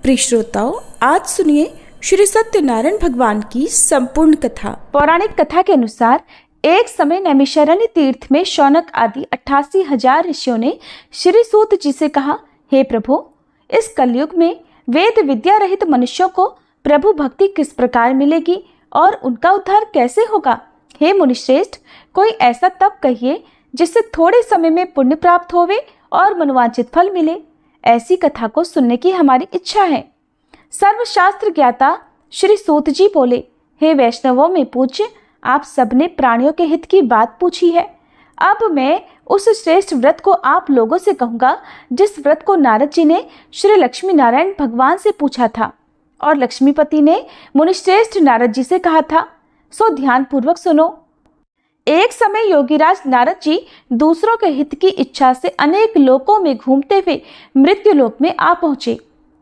प्रिय श्रोताओं, आज सुनिए श्री सत्यनारायण भगवान की संपूर्ण कथा। पौराणिक कथा के अनुसार एक समय नैमिषारण्य तीर्थ में शौनक आदि 88,000 ऋषियों ने श्री सूत जी से कहा, हे प्रभु, इस कलयुग में वेद विद्या रहित मनुष्यों को प्रभु भक्ति किस प्रकार मिलेगी और उनका उद्धार कैसे होगा? हे मुनिश्रेष्ठ, कोई ऐसा तप कहिए जिससे थोड़े समय में पुण्य प्राप्त होवे और मनोवांछित फल मिले। ऐसी कथा को सुनने की हमारी इच्छा है। सर्वशास्त्र ज्ञाता श्री सूत जी बोले, हे वैष्णवों में पूज्य, आप सबने प्राणियों के हित की बात पूछी है। अब मैं उस श्रेष्ठ व्रत को आप लोगों से कहूंगा जिस व्रत को नारद जी ने श्री लक्ष्मी नारायण भगवान से पूछा था और लक्ष्मीपति ने मुनिश्रेष्ठ नारद जी से कहा था। सो ध्यान पूर्वक सुनो। एक समय योगीराज नारद जी दूसरों के हित की इच्छा से अनेक लोकों में घूमते हुए मृत्यु लोक में आ पहुंचे।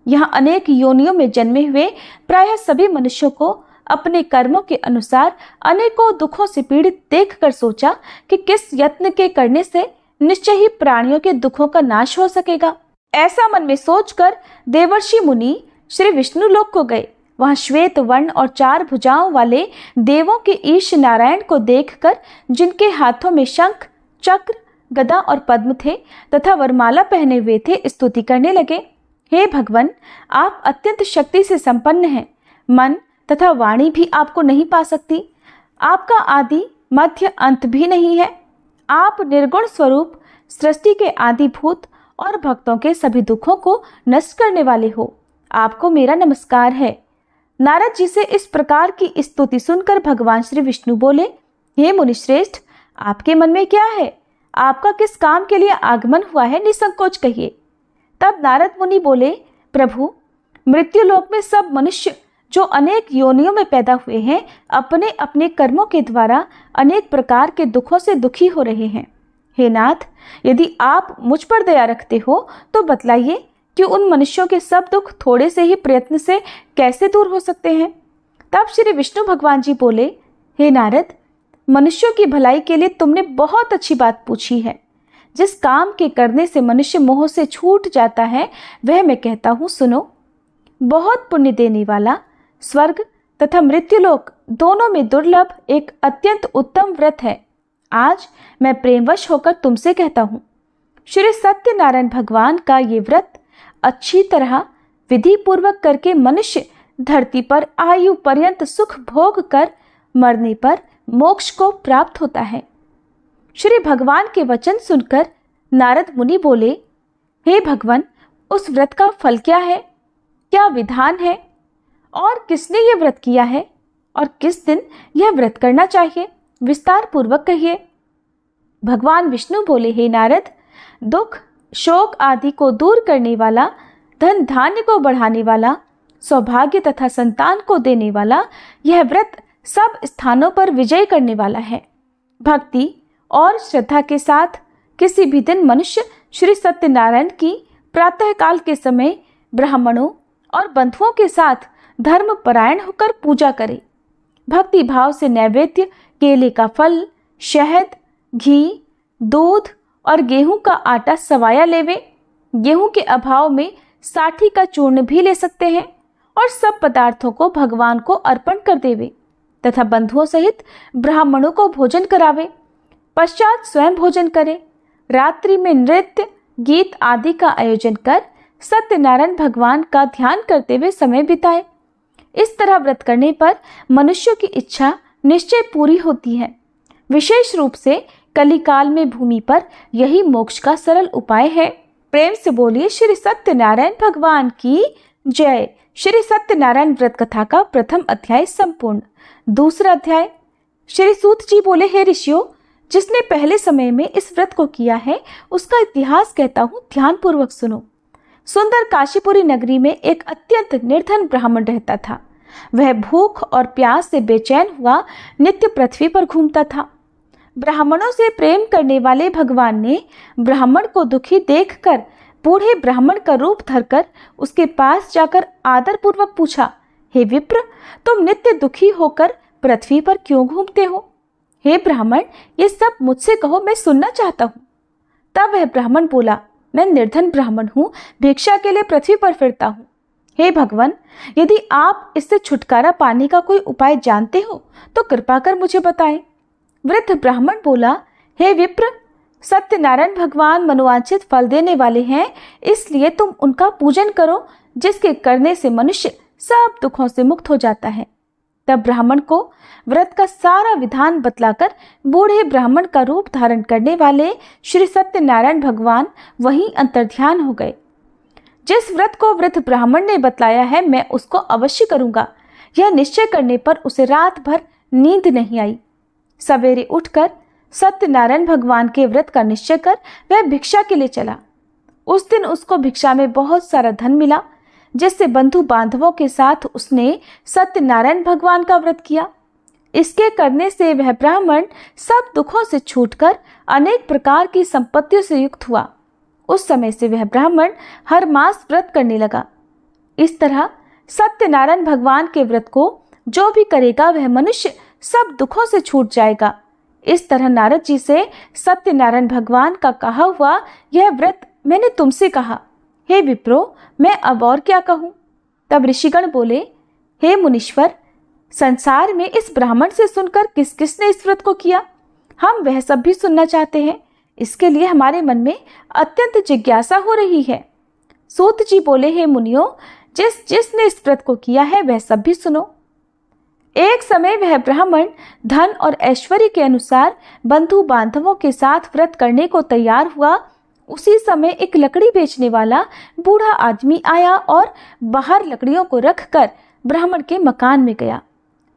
यहाँ अनेक योनियों में जन्मे हुए प्रायः सभी मनुष्यों को अपने कर्मों के अनुसार अनेकों दुखों से पीड़ित देखकर सोचा कि किस यत्न के करने से निश्चय ही प्राणियों के दुखों का नाश हो सकेगा। ऐसा मन में सोचकर देवर्षि मुनि श्री विष्णु लोक को गए। वहां श्वेत वर्ण और 4 भुजाओं वाले देवों के ईश नारायण को देखकर, जिनके हाथों में शंख, चक्र, गदा और पद्म थे तथा वरमाला पहने हुए थे, स्तुति करने लगे। हे भगवान, आप अत्यंत शक्ति से संपन्न हैं। मन तथा वाणी भी आपको नहीं पा सकती। आपका आदि मध्य अंत भी नहीं है। आप निर्गुण स्वरूप, सृष्टि के आदिभूत और भक्तों के सभी दुखों को नष्ट करने वाले हो। आपको मेरा नमस्कार है। नारद जी से इस प्रकार की स्तुति सुनकर भगवान श्री विष्णु बोले, हे मुनिश्रेष्ठ, आपके मन में क्या है? आपका किस काम के लिए आगमन हुआ है? निसंकोच कहिए। तब नारद मुनि बोले, प्रभु, मृत्यु लोक में सब मनुष्य जो अनेक योनियों में पैदा हुए हैं, अपने अपने कर्मों के द्वारा अनेक प्रकार के दुखों से दुखी हो रहे हैं। हे नाथ, यदि आप मुझ पर दया रखते हो तो बतलाइए कि उन मनुष्यों के सब दुख थोड़े से ही प्रयत्न से कैसे दूर हो सकते हैं। तब श्री विष्णु भगवान जी बोले, हे नारद, मनुष्यों की भलाई के लिए तुमने बहुत अच्छी बात पूछी है। जिस काम के करने से मनुष्य मोह से छूट जाता है वह मैं कहता हूँ, सुनो। बहुत पुण्य देने वाला स्वर्ग तथा मृत्युलोक दोनों में दुर्लभ एक अत्यंत उत्तम व्रत है। आज मैं प्रेमवश होकर तुमसे कहता हूँ, श्री सत्यनारायण भगवान का ये व्रत अच्छी तरह विधि पूर्वक करके मनुष्य धरती पर आयु पर्यंत सुख भोग कर मरने पर मोक्ष को प्राप्त होता है। श्री भगवान के वचन सुनकर नारद मुनि बोले, हे भगवान, उस व्रत का फल क्या है? क्या विधान है? और किसने ये व्रत किया है और किस दिन यह व्रत करना चाहिए? विस्तार पूर्वक कहिए। भगवान विष्णु बोले, हे नारद, दुख शोक आदि को दूर करने वाला, धन धान्य को बढ़ाने वाला, सौभाग्य तथा संतान को देने वाला यह व्रत सब स्थानों पर विजय करने वाला है। भक्ति और श्रद्धा के साथ किसी भी दिन मनुष्य श्री सत्यनारायण की प्रातः काल के समय ब्राह्मणों और बंधुओं के साथ धर्म परायण होकर पूजा करे। भक्ति भाव से नैवेद्य, केले का फल, शहद, घी, दूध और गेहूं का आटा सवाया लेवे। गेहूं के अभाव में साठी का चूर्ण भी ले सकते हैं और सब पदार्थों को भगवान को अर्पण कर देवे तथा बंधुओं सहित ब्राह्मणों को भोजन करावे। पश्चात स्वयं भोजन करे। रात्रि में नृत्य, गीत आदि का आयोजन कर सत्यनारायण भगवान का ध्यान करते हुए समय बिताए। इस तरह व्रत करने पर मनुष्यों की इच्छा निश्चय पूरी होती है। विशेष रूप से कलिकाल में भूमि पर यही मोक्ष का सरल उपाय है। प्रेम से बोलिए श्री सत्यनारायण भगवान की जय। श्री सत्यनारायण व्रत कथा का प्रथम अध्याय संपूर्ण। दूसरा अध्याय। श्री सूत जी बोले, हे ऋषियों, जिसने पहले समय में इस व्रत को किया है उसका इतिहास कहता हूँ, ध्यान पूर्वक सुनो। सुंदर काशीपुरी नगरी में एक अत्यंत निर्धन ब्राह्मण रहता था। वह भूख और प्यास से बेचैन हुआ नित्य पृथ्वी पर घूमता था। ब्राह्मणों से प्रेम करने वाले भगवान ने ब्राह्मण को दुखी देखकर बूढ़े ब्राह्मण का रूप धरकर उसके पास जाकर आदर पूर्वक पूछा, हे विप्र, तुम नित्य दुखी होकर पृथ्वी पर क्यों घूमते हो? हे ब्राह्मण, ये सब मुझसे कहो, मैं सुनना चाहता हूँ। तब वह ब्राह्मण बोला, मैं निर्धन ब्राह्मण हूँ, भिक्षा के लिए पृथ्वी पर फिरता हूँ। हे भगवान, यदि आप इससे छुटकारा पाने का कोई उपाय जानते हो तो कृपा कर मुझे बताएं। वृद्ध ब्राह्मण बोला, हे विप्र, सत्यनारायण भगवान मनोवांछित फल देने वाले हैं, इसलिए तुम उनका पूजन करो, जिसके करने से मनुष्य सब दुखों से मुक्त हो जाता है। तब ब्राह्मण को व्रत का सारा विधान बतलाकर बूढ़े ब्राह्मण का रूप धारण करने वाले श्री सत्यनारायण भगवान वहीं अंतर्ध्यान हो गए। जिस व्रत को वृद्ध ब्राह्मण ने बतलाया है मैं उसको अवश्य करूंगा, यह निश्चय करने पर उसे रात भर नींद नहीं आई। सवेरे उठकर सत्यनारायण भगवान के व्रत का निश्चय कर वह भिक्षा के लिए चला। उस दिन उसको भिक्षा में बहुत सारा धन मिला, जिससे बंधु बांधवों के साथ उसने सत्यनारायण भगवान का व्रत किया। इसके करने से वह ब्राह्मण सब दुखों से छूटकर अनेक प्रकार की संपत्तियों से युक्त हुआ। उस समय से वह ब्राह्मण हर मास व्रत करने लगा। इस तरह सत्यनारायण भगवान के व्रत को जो भी करेगा वह मनुष्य सब दुखों से छूट जाएगा। इस तरह नारद जी से सत्यनारायण भगवान का कहा हुआ यह व्रत मैंने तुमसे कहा। हे विप्रो, मैं अब और क्या कहूँ। तब ऋषिगण बोले, हे मुनीश्वर, संसार में इस ब्राह्मण से सुनकर किस किसने इस व्रत को किया, हम वह सब भी सुनना चाहते हैं। इसके लिए हमारे मन में अत्यंत जिज्ञासा हो रही है। सूत जी बोले, हे मुनियों, जिसने इस व्रत को किया है वह सब भी सुनो। एक समय वह ब्राह्मण धन और ऐश्वर्य के अनुसार बंधु बांधवों के साथ व्रत करने को तैयार हुआ। उसी समय एक लकड़ी बेचने वाला बूढ़ा आदमी आया और बाहर लकड़ियों को रखकर ब्राह्मण के मकान में गया।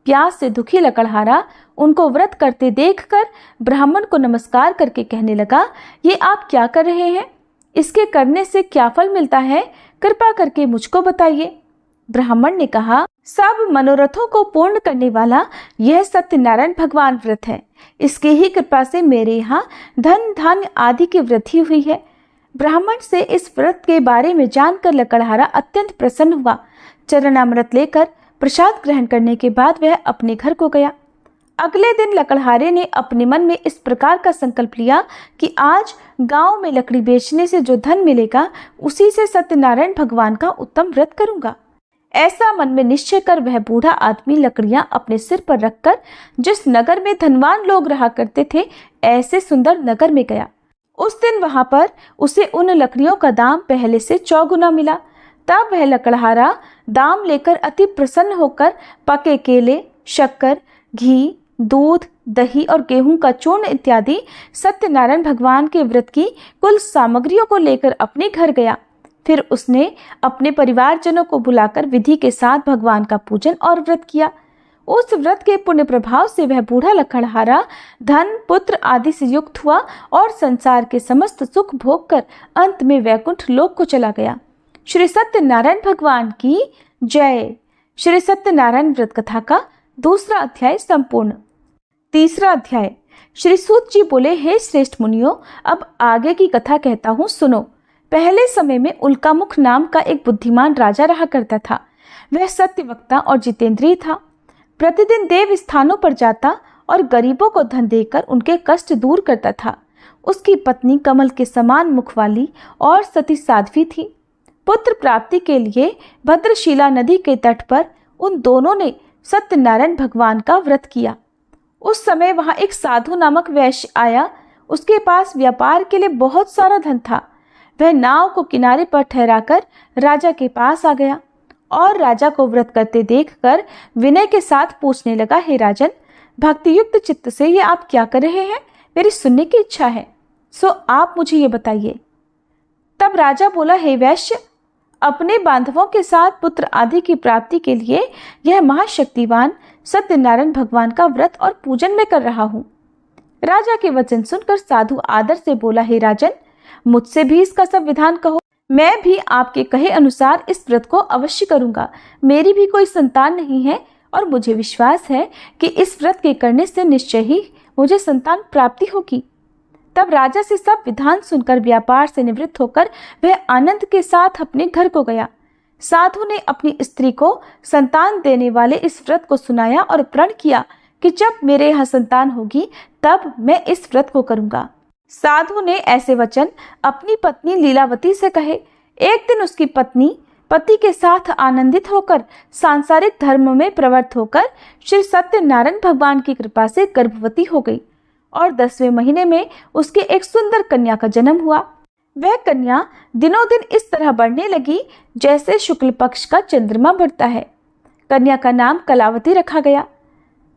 प्यास से दुखी लकड़हारा उनको व्रत करते देखकर ब्राह्मण को नमस्कार करके कहने लगा, ये आप क्या कर रहे हैं? इसके करने से क्या फल मिलता है? कृपा करके मुझको बताइए। ब्राह्मण ने कहा, सब मनोरथों को पूर्ण करने वाला यह सत्यनारायण भगवान व्रत है। इसकी ही कृपा से मेरे यहाँ धन धान्य आदि की वृद्धि हुई है। ब्राह्मण से इस व्रत के बारे में जानकर लकड़हारा अत्यंत प्रसन्न हुआ। चरणामृत लेकर प्रसाद ग्रहण करने के बाद वह अपने घर को गया। अगले दिन लकड़हारे ने अपने मन में इस प्रकार का संकल्प लिया कि आज गांव में लकड़ी बेचने से जो धन मिलेगा उसी से सत्यनारायण भगवान का उत्तम व्रत करूंगा। ऐसा मन में निश्चय कर वह बूढ़ा आदमी लकड़ियां अपने सिर पर रखकर जिस नगर में धनवान लोग रहा करते थे ऐसे सुंदर नगर में गया। उस दिन वहां पर उसे उन लकड़ियों का दाम पहले से 4 गुना मिला। तब वह लकड़हारा दाम लेकर अति प्रसन्न होकर पके केले, शक्कर, घी, दूध, दही और गेहूं का चूर्ण इत्यादि सत्यनारायण भगवान के व्रत की कुल सामग्रियों को लेकर अपने घर गया। फिर उसने अपने परिवारजनों को बुलाकर विधि के साथ भगवान का पूजन और व्रत किया। उस व्रत के पुण्य प्रभाव से वह बूढ़ा लकड़हारा धन, पुत्र आदि से युक्त हुआ और संसार के समस्त सुख भोग कर अंत में वैकुंठ लोक को चला गया। श्री सत्यनारायण भगवान की जय। श्री सत्यनारायण व्रत कथा का 2वां अध्याय संपूर्ण। 3वां अध्याय। श्री सूत जी बोले, हे श्रेष्ठ मुनियों, अब आगे की कथा कहता हूँ, सुनो। पहले समय में उल्कामुख नाम का एक बुद्धिमान राजा रहा करता था। वह सत्यवक्ता और जितेंद्रिय था। प्रतिदिन देव स्थानों पर जाता और गरीबों को धन देकर उनके कष्ट दूर करता था। उसकी पत्नी कमल के समान मुख वाली और सती साध्वी थी। पुत्र प्राप्ति के लिए भद्रशिला नदी के तट पर उन दोनों ने सत्यनारायण भगवान का व्रत किया। उस समय वहां एक साधु नामक वैश्य आया। उसके पास व्यापार के लिए बहुत सारा धन था। वह नाव को किनारे पर ठहराकर राजा के पास आ गया और राजा को व्रत करते देखकर विनय के साथ पूछने लगा, हे राजन, भक्ति युक्त चित्त से ये आप क्या कर रहे हैं? मेरी सुनने की इच्छा है, सो आप मुझे ये बताइए। तब राजा बोला, हे वैश्य, अपने बांधवों के साथ पुत्र आदि की प्राप्ति के लिए यह महाशक्तिवान सत्यनारायण भगवान का व्रत और पूजन में कर रहा हूँ। राजा के वचन सुनकर साधु आदर से बोला, हे राजन, मुझसे भी इसका सब विधान कहो। मैं भी आपके कहे अनुसार इस व्रत को अवश्य करूंगा। मेरी भी कोई संतान नहीं है और मुझे विश्वास है कि इस व्रत के करने से निश्चय ही मुझे संतान प्राप्ति होगी। तब राजा से सब विधान सुनकर व्यापार से निवृत्त होकर वह आनंद के साथ अपने घर को गया। साधु ने अपनी स्त्री को संतान देने वाले इस व्रत को सुनाया और प्रण किया कि जब मेरे यहाँ संतान होगी तब मैं इस व्रत को करूंगा। साधु ने ऐसे वचन अपनी पत्नी लीलावती से कहे। एक दिन उसकी पत्नी पति के साथ आनंदित होकर सांसारिक धर्म में प्रवृत्त होकर श्री सत्यनारायण भगवान की कृपा से गर्भवती हो गई और 10वें महीने में उसके एक सुंदर कन्या का जन्म हुआ। वह कन्या दिनों दिन इस तरह बढ़ने लगी जैसे शुक्ल पक्ष का चंद्रमा बढ़ता है। कन्या का नाम कलावती रखा गया।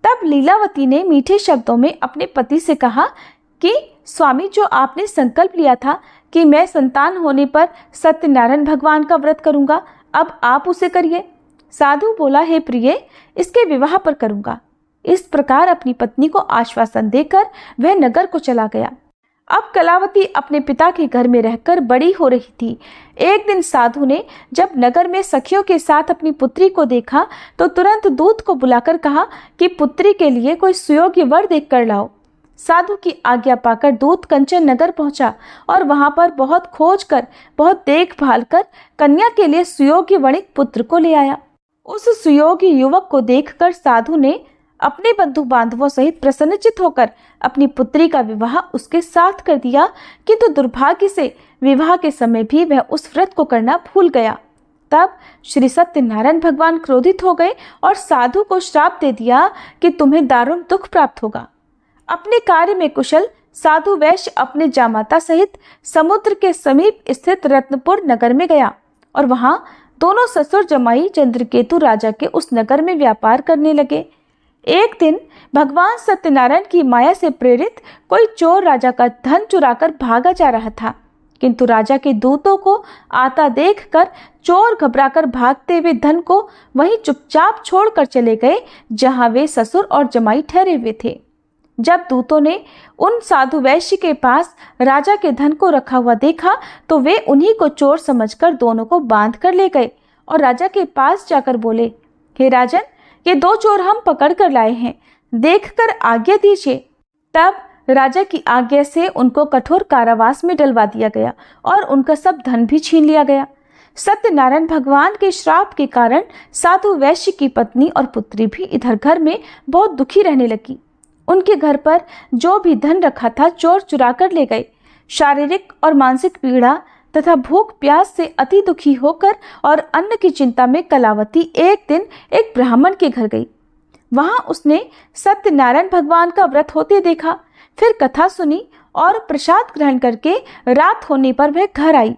तब लीलावती ने मीठे शब्दों में अपने पति से कहा कि स्वामी, जो आपने संकल्प लिया था कि मैं संतान होने पर सत्यनारायण भगवान का व्रत करूंगा, अब आप उसे करिए। साधु बोला, हे प्रिय, इसके विवाह पर करूंगा। इस प्रकार अपनी पत्नी को आश्वासन देकर वह नगर को चला गया। अब कलावती अपने पिता के घर में रहकर बड़ी हो रही थी। एक दिन साधु ने जब नगर में सखियों के साथ अपनी पुत्री को देखा तो तुरंत दूत को बुलाकर कहा कि पुत्री के लिए कोई सुयोग्य वर देख कर लाओ। साधु की आज्ञा पाकर दूत कंचन नगर पहुंचा और वहां पर बहुत खोज कर, बहुत देखभाल कर कन्या के लिए सुयोग्य वणिक पुत्र को ले आया। उस सुयोग्य युवक को देखकर साधु ने अपने बंधु बांधवों सहित प्रसन्नचित होकर अपनी पुत्री का विवाह उसके साथ कर दिया, किंतु दुर्भाग्य से विवाह के समय भी वह उस व्रत को करना भूल गया। तब श्री सत्यनारायण भगवान क्रोधित हो गए और साधु को श्राप दे दिया कि तुम्हें दारुण दुख प्राप्त होगा। अपने कार्य में कुशल साधु वैश्य अपने जामाता सहित समुद्र के समीप स्थित रत्नपुर नगर में गया और वहां दोनों ससुर जमाई चंद्रकेतु राजा के उस नगर में व्यापार करने लगे। एक दिन भगवान सत्यनारायण की माया से प्रेरित कोई चोर राजा का धन चुराकर भागा जा रहा था, किंतु राजा के दूतों को आता देखकर चोर घबराकर भागते हुए धन को वहीं चुपचाप छोड़कर चले गए जहां वे ससुर और जमाई ठहरे हुए थे। जब दूतों ने उन साधु वैश्य के पास राजा के धन को रखा हुआ देखा तो वे उन्हीं को चोर समझकर दोनों को बांध कर ले गए और राजा के पास जाकर बोले, हे राजन, ये 2 चोर हम पकड़ कर लाए हैं, देखकर आज्ञा दीजिए। तब राजा की आज्ञा से उनको कठोर कारावास में डलवा दिया गया और उनका सब धन भी छीन लिया गया। सत्यनारायण भगवान के श्राप के कारण साधु वैश्य की पत्नी और पुत्री भी इधर घर में बहुत दुखी रहने लगी। उनके घर पर जो भी धन रखा था चोर चुरा कर ले गए। शारीरिक और मानसिक पीड़ा तथा भूख प्यास से अति दुखी होकर और अन्न की चिंता में कलावती एक दिन एक ब्राह्मण के घर गई। वहां उसने सत्यनारायण भगवान का व्रत होते देखा, फिर कथा सुनी और प्रसाद ग्रहण करके रात होने पर वह घर आई।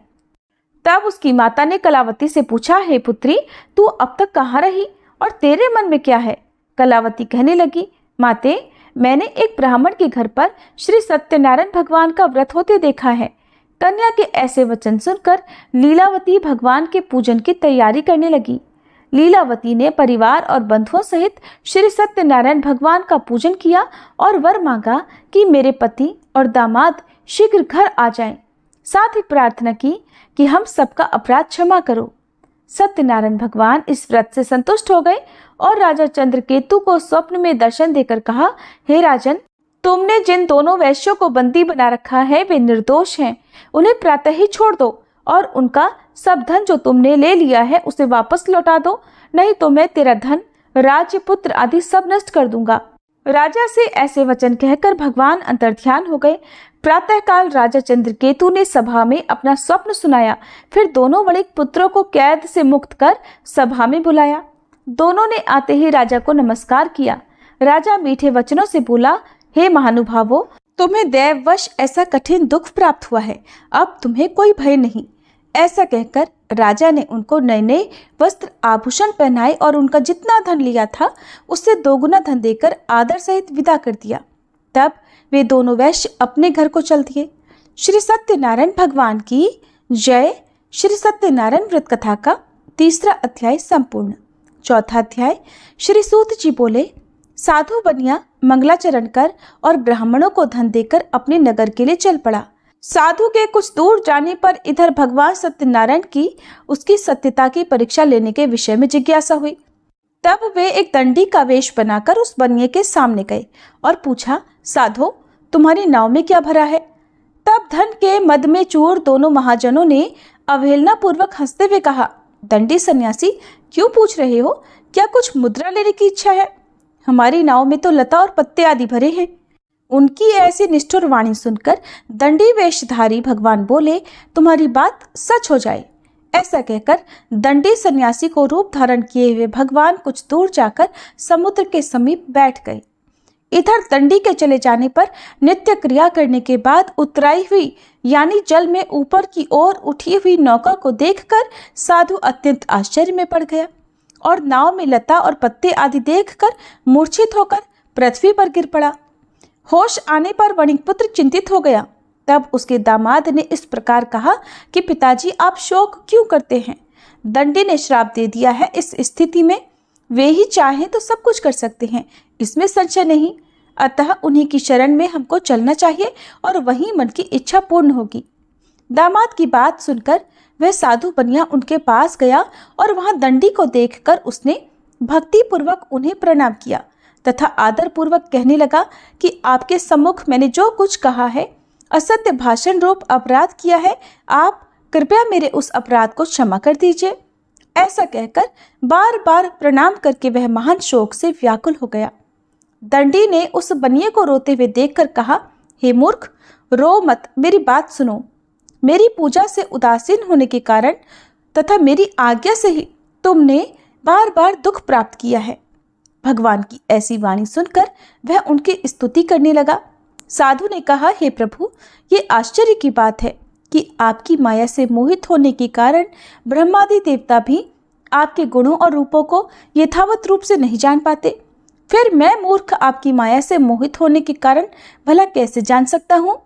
तब उसकी माता ने कलावती से पूछा, हे पुत्री, तू अब तक कहाँ रही और तेरे मन में क्या है? कलावती कहने लगी, माते, मैंने एक ब्राह्मण के घर पर श्री सत्यनारायण भगवान का व्रत होते देखा है। कन्या के ऐसे वचन सुनकर लीलावती भगवान के पूजन की तैयारी करने लगी। लीलावती ने परिवार और बंधुओं सहित श्री सत्यनारायण भगवान का पूजन किया और वर मांगा कि मेरे पति और दामाद शीघ्र घर आ जाएं। साथ ही प्रार्थना की कि हम सबका अपराध क्षमा करो। सत्यनारायण भगवान इस व्रत से संतुष्ट हो गए और राजा चंद्रकेतु को स्वप्न में दर्शन देकर कहा, हे राजन, तुमने जिन दोनों वैश्यों को बंदी बना रखा है वे निर्दोष हैं, उन्हें प्रातः ही छोड़ दो और उनका सब धन जो तुमने ले लिया है उसे वापस लौटा दो, नहीं तो मैं तेरा धन, राज्य, पुत्र आदि सब नष्ट कर दूंगा। राजा से ऐसे वचन कहकर भगवान अंतर्ध्यान हो गए। प्रातःकाल राजा चंद्रकेतु ने सभा में अपना स्वप्न सुनाया, फिर दोनों वणिक पुत्रों को कैद से मुक्त कर सभा में बुलाया। दोनों ने आते ही राजा को नमस्कार किया। राजा मीठे वचनों से बोला, हे महानुभावों, तुम्हें दैववश ऐसा कठिन दुख प्राप्त हुआ है, अब तुम्हें कोई भय नहीं। ऐसा कहकर राजा ने उनको नए नए वस्त्र आभूषण पहनाए और उनका जितना धन लिया था उससे 2 गुना धन देकर आदर सहित विदा कर दिया। तब वे दोनों वैश्य अपने घर को चल दिए। श्री सत्यनारायण भगवान की जय। श्री सत्यनारायण व्रत कथा का 3रा अध्याय संपूर्ण। 4था अध्याय। श्री सूत जी बोले, साधु बनिया मंगलाचरण कर और ब्राह्मणों को धन देकर अपने नगर के लिए चल पड़ा। साधु के कुछ दूर जाने पर इधर भगवान सत्यनारायण की उसकी सत्यता की परीक्षा लेने के विषय में जिज्ञासा हुई। तब वे एक दंडी का वेश बनाकर उस बनिए के सामने गए और पूछा, साधो, तुम्हारी नाव में क्या भरा है? तब धन के मद में चूर दोनों महाजनों ने अवहेलना पूर्वक हंसते हुए कहा, दंडी सन्यासी, क्यों पूछ रहे हो? क्या कुछ मुद्रा लेने की इच्छा है? हमारी नाव में तो लता और पत्ते आदि भरे हैं। उनकी ऐसी निष्ठुर वाणी सुनकर दंडी वेशधारी भगवान बोले, तुम्हारी बात सच हो जाए, ऐसा कहकर दंडी सन्यासी को रूप धारण किए हुए भगवान कुछ दूर जाकर समुद्र के समीप बैठ गए। इधर दंडी के चले जाने पर नित्य क्रिया करने के बाद उतराई हुई यानी जल में ऊपर की ओर उठी हुई नौका को देखकर साधु अत्यंत आश्चर्य में पड़ गया और नाव में लता और पत्ते आदि देखकर मूर्छित होकर पृथ्वी पर गिर पड़ा। होश आने पर वणिकपुत्र चिंतित हो गया। तब उसके दामाद ने इस प्रकार कहा कि पिताजी आप शोक क्यों करते हैं? दंडी ने श्राप दे दिया है। इस स्थिति में वे ही चाहें तो सब कुछ कर सकते हैं, इसमें संशय नहीं। अतः उन्हीं की शरण में हमको चलना चाहिए और वहीं मन की इच्छा पूर्ण होगी। दामाद की बात सुनकर वह साधु बनिया उनके पास गया और वहां दंडी को देखकर उसने भक्ति पूर्वक उन्हें प्रणाम किया तथा आदर पूर्वक कहने लगा कि आपके सम्मुख मैंने जो कुछ कहा है, असत्य भाषण रूप अपराध किया है, आप कृपया मेरे उस अपराध को क्षमा कर दीजिए। ऐसा कहकर बार बार प्रणाम करके वह महान शोक से व्याकुल हो गया। दंडी ने उस बनिए को रोते हुए देखकर कहा, हे मूर्ख, रो मत, मेरी बात सुनो। मेरी पूजा से उदासीन होने के कारण तथा मेरी आज्ञा से ही तुमने बार बार दुख प्राप्त किया है। भगवान की ऐसी वाणी सुनकर वह उनकी स्तुति करने लगा। साधु ने कहा, हे प्रभु, ये आश्चर्य की बात है कि आपकी माया से मोहित होने के कारण ब्रह्मादि देवता भी आपके गुणों और रूपों को यथावत रूप से नहीं जान पाते। फिर मैं मूर्ख आपकी माया से मोहित होने के कारण भला कैसे जान सकता हूँ?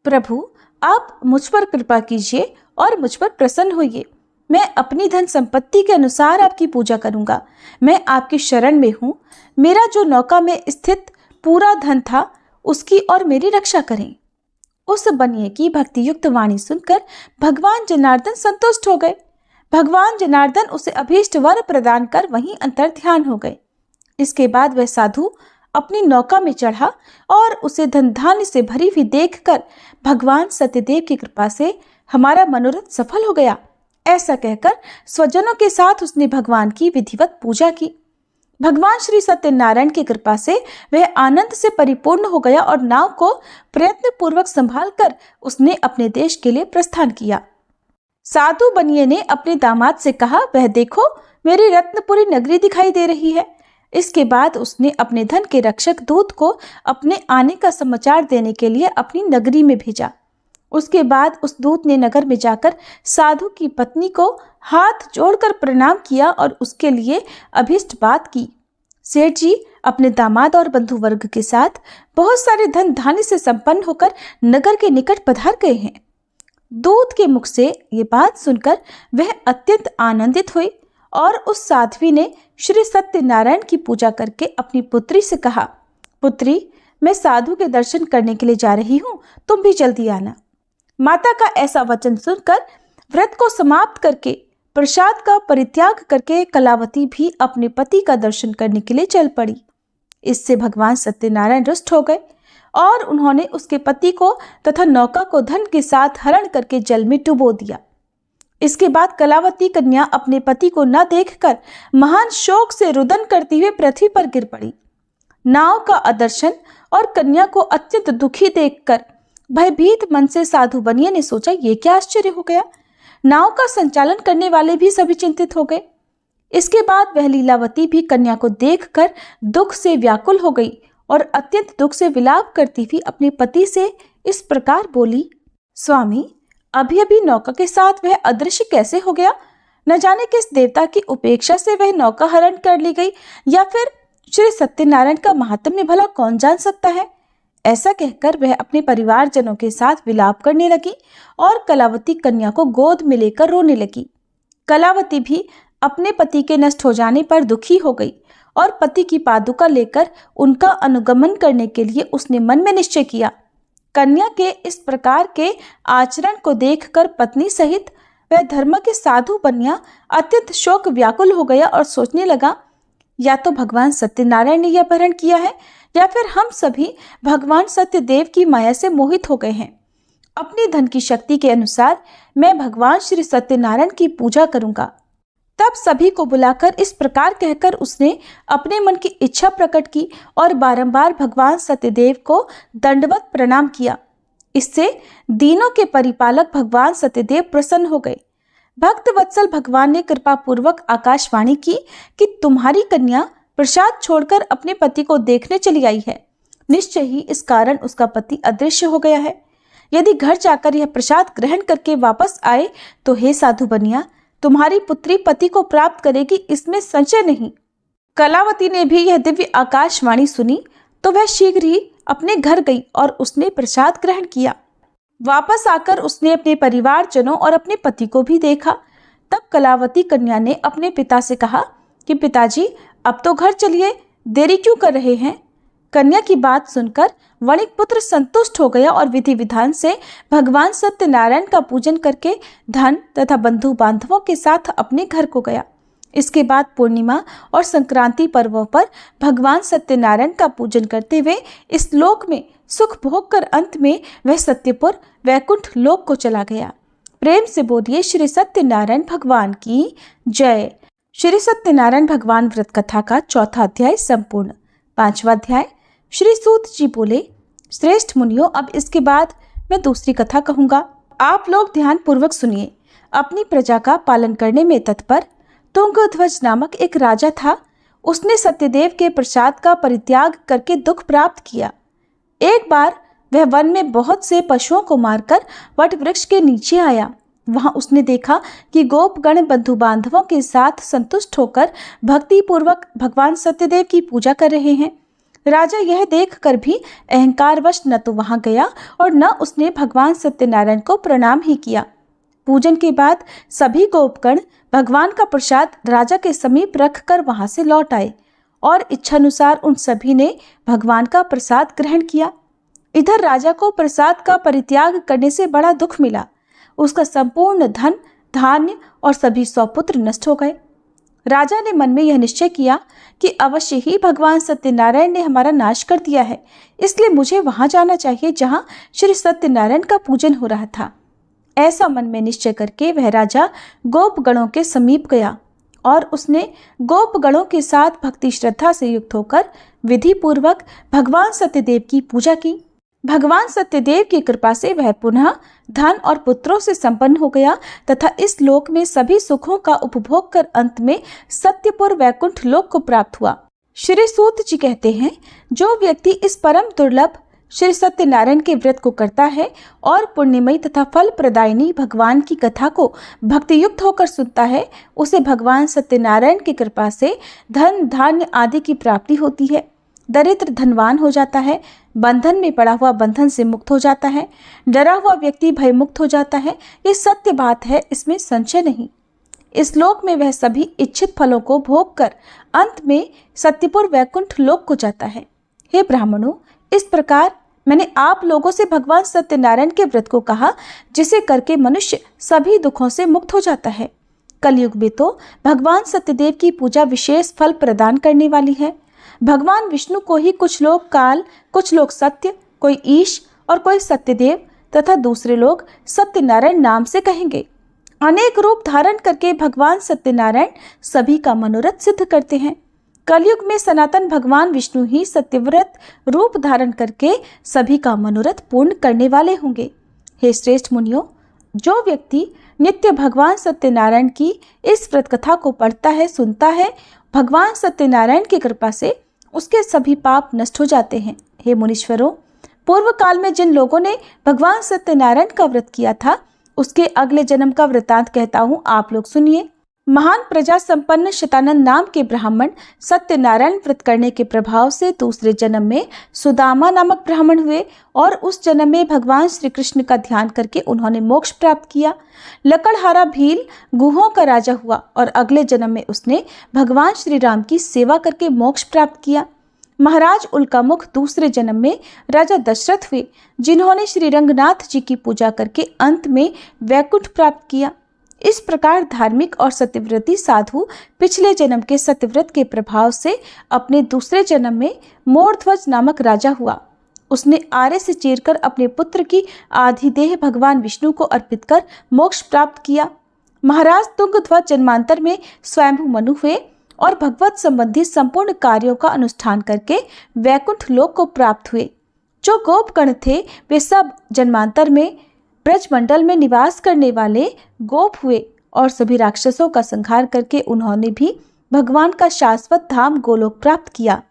प्रभु, आप मुझ पर कृपा कीजिए और मुझ पर प्रसन्न होइए। मैं अपनी धन संपत्ति के अनुसार आपकी पूजा करूंगा। मैं आपकी शरण में हूँ। मेरा जो नौका में स्थित पूरा धन था उसकी और मेरी रक्षा करें। उस बनिए की भक्ति युक्त वाणी सुनकर भगवान जनार्दन संतुष्ट हो गए। भगवान जनार्दन उसे अभीष्ट वर प्रदान कर वहीं अंतर ध्यान हो गए। इसके बाद वह साधु अपनी नौका में चढ़ा और उसे धन धान्य से भरी हुई देखकर भगवान सत्यदेव की कृपा से हमारा मनोरथ सफल हो गया, ऐसा कहकर स्वजनों के साथ उसने भगवान की विधिवत पूजा की। भगवान श्री सत्यनारायण की कृपा से वह आनंद से परिपूर्ण हो गया और नाव को प्रयत्न पूर्वक संभालकर उसने अपने देश के लिए प्रस्थान किया। साधु बनिए ने अपने दामाद से कहा, वह देखो, मेरी रत्नपुरी नगरी दिखाई दे रही है। इसके बाद उसने अपने धन के रक्षक दूत को अपने आने का समाचार देने के लिए अपनी नगरी में भेजा। उसके बाद उस दूत ने नगर में जाकर साधु की पत्नी को हाथ जोड़कर प्रणाम किया और उसके लिए अभीष्ट बात की। सेठ जी अपने दामाद और बंधु वर्ग के साथ बहुत सारे धन धान्य से संपन्न होकर नगर के निकट पधार गए हैं। दूत के मुख से ये बात सुनकर वह अत्यंत आनंदित हुई और उस साध्वी ने श्री सत्यनारायण की पूजा करके अपनी पुत्री से कहा, पुत्री, मैं साधु के दर्शन करने के लिए जा रही हूँ, तुम भी जल्दी आना। माता का ऐसा वचन सुनकर व्रत को समाप्त करके प्रसाद का परित्याग करके कलावती भी अपने पति का दर्शन करने के लिए चल पड़ी। इससे भगवान सत्यनारायण रुष्ट हो गए और उन्होंने उसके पति को तथा नौका को धन के साथ हरण करके जल में डुबो दिया। इसके बाद कलावती कन्या अपने पति को न देखकर महान शोक से रुदन करती हुए पृथ्वी पर गिर पड़ी। नाव का अदर्शन और कन्या को अत्यंत दुखी देखकर भयभीत मन से साधु बनिए ने सोचा, ये क्या आश्चर्य हो गया। नाव का संचालन करने वाले भी सभी चिंतित हो गए। इसके बाद वह लीलावती भी कन्या को देखकर दुख से व्याकुल हो गई और अत्यंत दुख से विलाप करती हुई अपने पति से इस प्रकार बोली, स्वामी, अभी अभी नौका के साथ वह अदृश्य कैसे हो गया? न जाने किस देवता की उपेक्षा से वह नौका हरण कर ली गई, या फिर श्री सत्यनारायण का महात्म्य भला कौन जान सकता है। ऐसा कहकर वह अपने परिवारजनों के साथ विलाप करने लगी और कलावती कन्या को गोद में लेकर रोने लगी। कलावती भी अपने पति के नष्ट हो जाने पर दुखी हो गई और पति की पादुका लेकर उनका अनुगमन करने के लिए उसने मन में निश्चय किया। कन्या के इस प्रकार के आचरण को देखकर पत्नी सहित वह धर्म के साधु बनिया अत्यंत शोक व्याकुल हो गया और सोचने लगा, या तो भगवान सत्यनारायण ने यह अपहरण किया है या फिर हम सभी भगवान सत्यदेव की माया से मोहित हो गए हैं। अपनी धन की शक्ति के अनुसार मैं भगवान श्री सत्यनारायण की पूजा करूंगा। तब सभी को बुलाकर इस प्रकार कहकर उसने अपने मन की इच्छा प्रकट की और बारंबार भगवान सत्यदेव को दंडवत प्रणाम किया। इससे दीनों के परिपालक भगवान सत्यदेव प्रसन्न हो गए। भक्त वत्सल भगवान ने कृपा पूर्वक आकाशवाणी की कि तुम्हारी कन्या प्रसाद छोड़कर अपने पति को देखने चली आई है। निश्चय ही इस कारण उसका पति अदृश्य हो गया है। यदि घर जाकर यह प्रसाद ग्रहण करके वापस आए तो हे साधु बनिया, तुम्हारी पुत्री पति को प्राप्त करेगी, इसमें संशय नहीं। कलावती ने भी यह दिव्य आकाशवाणी सुनी तो वह शीघ्र ही अपने घर गई और उसने प्रसाद ग्रहण किया। वापस आकर उसने अपने परिवारजनों और अपने पति को भी देखा। तब कलावती कन्या ने अपने पिता से कहा कि पिताजी, अब तो घर चलिए, देरी क्यों कर रहे हैं। कन्या की बात सुनकर वणिक पुत्र संतुष्ट हो गया और विधि विधान से भगवान सत्यनारायण का पूजन करके धन तथा बंधु बांधवों के साथ अपने घर को गया। इसके बाद पूर्णिमा और संक्रांति पर्वों पर भगवान सत्यनारायण का पूजन करते हुए इस लोक में सुख भोग कर अंत में वह सत्यपुर वैकुंठ लोक को चला गया। प्रेम से बोलिए श्री सत्यनारायण भगवान की जय। श्री सत्यनारायण भगवान व्रत कथा का चौथा अध्याय संपूर्ण। पांचवा अध्याय। श्री सूत जी बोले, श्रेष्ठ मुनियों, अब इसके बाद मैं दूसरी कथा कहूंगा, आप लोग ध्यान पूर्वक सुनिए। अपनी प्रजा का पालन करने में तत्पर तुंगध्वज नामक एक राजा था। उसने सत्यदेव के प्रसाद का परित्याग करके दुख प्राप्त किया। एक बार वह वन में बहुत से पशुओं को मारकर वट वृक्ष के नीचे आया। वहां उसने देखा कि गोपगण बंधु बांधवों के साथ संतुष्ट होकर भक्ति पूर्वक भगवान सत्यदेव की पूजा कर रहे हैं। राजा यह देखकर भी अहंकारवश न तो वहां गया और न उसने भगवान सत्यनारायण को प्रणाम ही किया। पूजन के बाद सभी गोपगण भगवान का प्रसाद राजा के समीप रखकर वहां से लौट आए और इच्छानुसार उन सभी ने भगवान का प्रसाद ग्रहण किया। इधर राजा को प्रसाद का परित्याग करने से बड़ा दुख मिला। उसका संपूर्ण धन, धान्य और सभी सौपुत्र नष्ट हो गए। राजा ने मन में यह निश्चय किया कि अवश्य ही भगवान सत्यनारायण ने हमारा नाश कर दिया है, इसलिए मुझे वहां जाना चाहिए जहां श्री सत्यनारायण का पूजन हो रहा था। ऐसा मन में निश्चय करके वह राजा गोपगणों के समीप गया और उसने गोपगणों के साथ भक्ति श्रद्धा से युक्त होकर विधि पूर्वक भगवान सत्यदेव की पूजा की। भगवान सत्यदेव की कृपा से वह पुनः धन और पुत्रों से संपन्न हो गया तथा इस लोक में सभी सुखों का उपभोग कर अंत में सत्यपुर वैकुंठ लोक को प्राप्त हुआ। श्री सूत जी कहते हैं, जो व्यक्ति इस परम दुर्लभ श्री सत्यनारायण के व्रत को करता है और पुण्यमयी तथा फल प्रदायिनी भगवान की कथा को भक्ति युक्त होकर सुनता है, उसे भगवान सत्यनारायण की कृपा से धन धान्य आदि की प्राप्ति होती है। दरिद्र धनवान हो जाता है, बंधन में पड़ा हुआ बंधन से मुक्त हो जाता है, डरा हुआ व्यक्ति भय मुक्त हो जाता है। ये सत्य बात है, इसमें संशय नहीं। इस लोक में वह सभी इच्छित फलों को भोग कर अंत में सत्यपुर वैकुंठ लोक को जाता है। हे ब्राह्मणों, इस प्रकार मैंने आप लोगों से भगवान सत्यनारायण के व्रत को कहा, जिसे करके मनुष्य सभी दुखों से मुक्त हो जाता है। कलयुग में तो भगवान सत्यदेव की पूजा विशेष फल प्रदान करने वाली है। भगवान विष्णु को ही कुछ लोग काल, कुछ लोग सत्य, कोई ईश और कोई सत्यदेव तथा दूसरे लोग सत्यनारायण नाम से कहेंगे। अनेक रूप धारण करके भगवान सत्यनारायण सभी का मनोरथ सिद्ध करते हैं। कलयुग में सनातन भगवान विष्णु ही सत्यव्रत रूप धारण करके सभी का मनोरथ पूर्ण करने वाले होंगे। हे श्रेष्ठ मुनियों, जो व्यक्ति नित्य भगवान सत्यनारायण की इस व्रत कथा को पढ़ता है, सुनता है, भगवान सत्यनारायण की कृपा से उसके सभी पाप नष्ट हो जाते हैं। हे मुनीश्वरों, पूर्व काल में जिन लोगों ने भगवान सत्यनारायण का व्रत किया था, उसके अगले जन्म का वृतांत कहता हूँ, आप लोग सुनिए। महान प्रजा संपन्न शतानंद नाम के ब्राह्मण सत्यनारायण व्रत करने के प्रभाव से दूसरे जन्म में सुदामा नामक ब्राह्मण हुए और उस जन्म में भगवान श्री कृष्ण का ध्यान करके उन्होंने मोक्ष प्राप्त किया। लकड़हारा भील गुहों का राजा हुआ और अगले जन्म में उसने भगवान श्री राम की सेवा करके मोक्ष प्राप्त किया। महाराज उल्कामुख दूसरे जन्म में राजा दशरथ हुए, जिन्होंने श्री रंगनाथ जी की पूजा करके अंत में वैकुंठ प्राप्त किया। इस प्रकार धार्मिक और सत्यव्रती साधु पिछले जन्म के सत्यव्रत के प्रभाव से अपने दूसरे जन्म में मोरध्वज नामक राजा हुआ। उसने आरे से चीरकर अपने पुत्र की आधी देह भगवान विष्णु को अर्पित कर मोक्ष प्राप्त किया। महाराज तुंगध्वज जन्मांतर में स्वयंभू मनु हुए और भगवत संबंधी संपूर्ण कार्यों का अनुष्ठान करके वैकुंठ लोक को प्राप्त हुए। जो गोपगण थे वे सब जन्मांतर में ब्रजमंडल में निवास करने वाले गोप हुए और सभी राक्षसों का संहार करके उन्होंने भी भगवान का शाश्वत धाम गोलोक प्राप्त किया।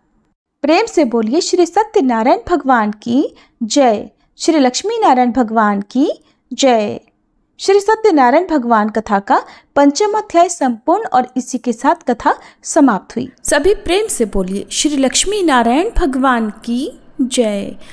प्रेम से बोलिए श्री सत्यनारायण भगवान की जय। श्री लक्ष्मी नारायण भगवान की जय। श्री सत्यनारायण भगवान कथा का 5वां अध्याय संपूर्ण और इसी के साथ कथा समाप्त हुई। सभी प्रेम से बोलिए श्री लक्ष्मी नारायण भगवान की जय।